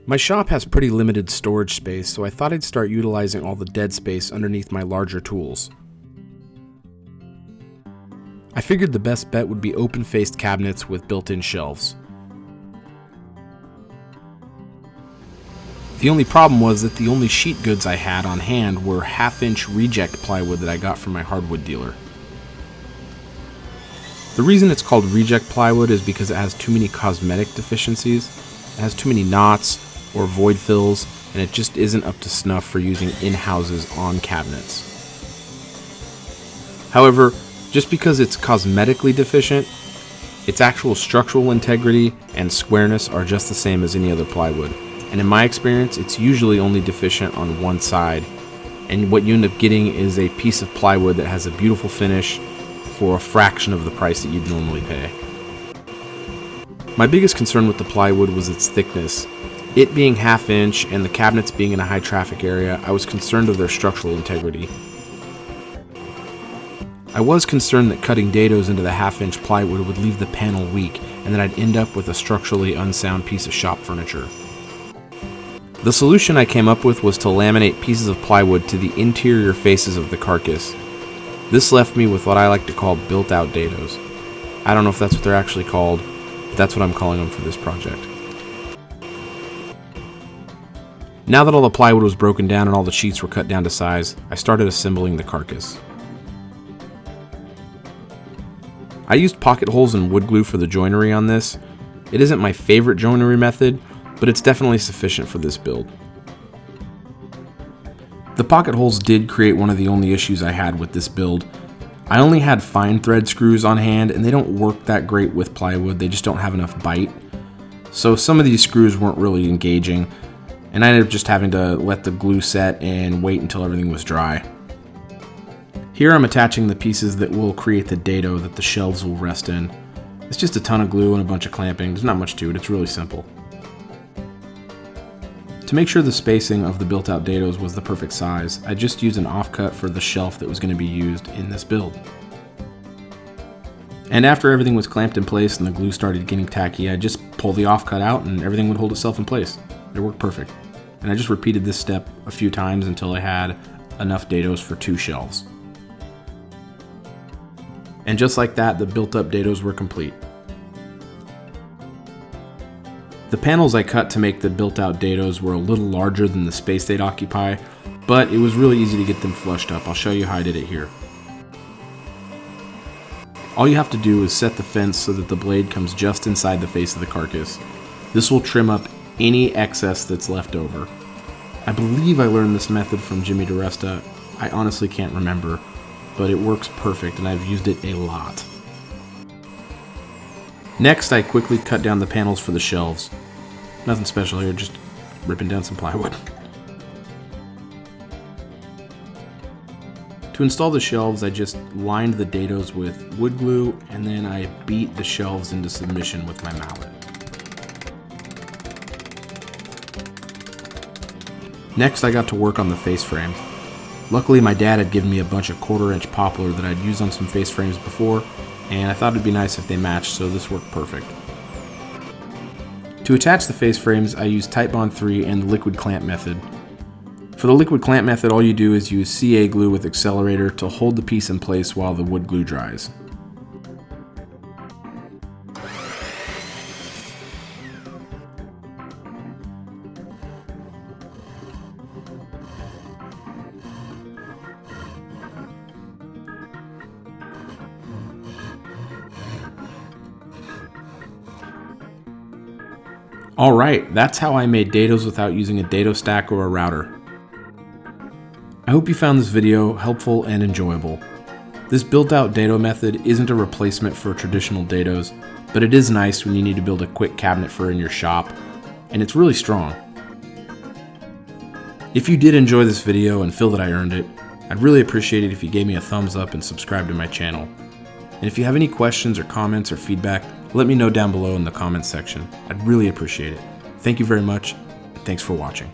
My shop has pretty limited storage space, so I thought I'd start utilizing all the dead space underneath my larger tools. I figured the best bet would be open-faced cabinets with built-in shelves. The only problem was that the only sheet goods I had on hand were half-inch reject plywood that I got from my hardwood dealer. The reason it's called reject plywood is because it has too many cosmetic deficiencies. It has too many knots or void fills, and it just isn't up to snuff for using in-houses on cabinets. However, just because it's cosmetically deficient, its actual structural integrity and squareness are just the same as any other plywood. And in my experience, it's usually only deficient on one side. And what you end up getting is a piece of plywood that has a beautiful finish for a fraction of the price that you'd normally pay. My biggest concern with the plywood was its thickness. It being half-inch and the cabinets being in a high traffic area, I was concerned of their structural integrity. I was concerned that cutting dados into the half-inch plywood would leave the panel weak and that I'd end up with a structurally unsound piece of shop furniture. The solution I came up with was to laminate pieces of plywood to the interior faces of the carcass. This left me with what I like to call built-out dados. I don't know if that's what they're actually called, but that's what I'm calling them for this project. Now that all the plywood was broken down and all the sheets were cut down to size, I started assembling the carcass. I used pocket holes and wood glue for the joinery on this. It isn't my favorite joinery method, but it's definitely sufficient for this build. The pocket holes did create one of the only issues I had with this build. I only had fine thread screws on hand and they don't work that great with plywood, they just don't have enough bite. So some of these screws weren't really engaging, and I ended up just having to let the glue set and wait until everything was dry. Here I'm attaching the pieces that will create the dado that the shelves will rest in. It's just a ton of glue and a bunch of clamping. There's not much to it, it's really simple. To make sure the spacing of the built-out dados was the perfect size, I just used an offcut for the shelf that was going to be used in this build. And after everything was clamped in place and the glue started getting tacky, I just pulled the offcut out and everything would hold itself in place. It worked perfect. And I just repeated this step a few times until I had enough dados for 2 shelves. And just like that, the built-up dados were complete. The panels I cut to make the built-out dados were a little larger than the space they'd occupy, but it was really easy to get them flushed up. I'll show you how I did it here. All you have to do is set the fence so that the blade comes just inside the face of the carcass. This will trim up any excess that's left over. I believe I learned this method from Jimmy DiResta. I honestly can't remember, but it works perfect and I've used it a lot. Next, I quickly cut down the panels for the shelves. Nothing special here, just ripping down some plywood. To install the shelves, I just lined the dados with wood glue and then I beat the shelves into submission with my mallet. Next, I got to work on the face frames. Luckily, my dad had given me a bunch of 1/4-inch poplar that I'd used on some face frames before, and I thought it'd be nice if they matched, so this worked perfect. To attach the face frames, I used Titebond 3 and the liquid clamp method. For the liquid clamp method, all you do is use CA glue with accelerator to hold the piece in place while the wood glue dries. Alright, that's how I made dados without using a dado stack or a router. I hope you found this video helpful and enjoyable. This built-out dado method isn't a replacement for traditional dados, but it is nice when you need to build a quick cabinet for in your shop, and it's really strong. If you did enjoy this video and feel that I earned it, I'd really appreciate it if you gave me a thumbs up and subscribe to my channel. And if you have any questions or comments or feedback, let me know down below in the comments section. I'd really appreciate it. Thank you very much, and thanks for watching.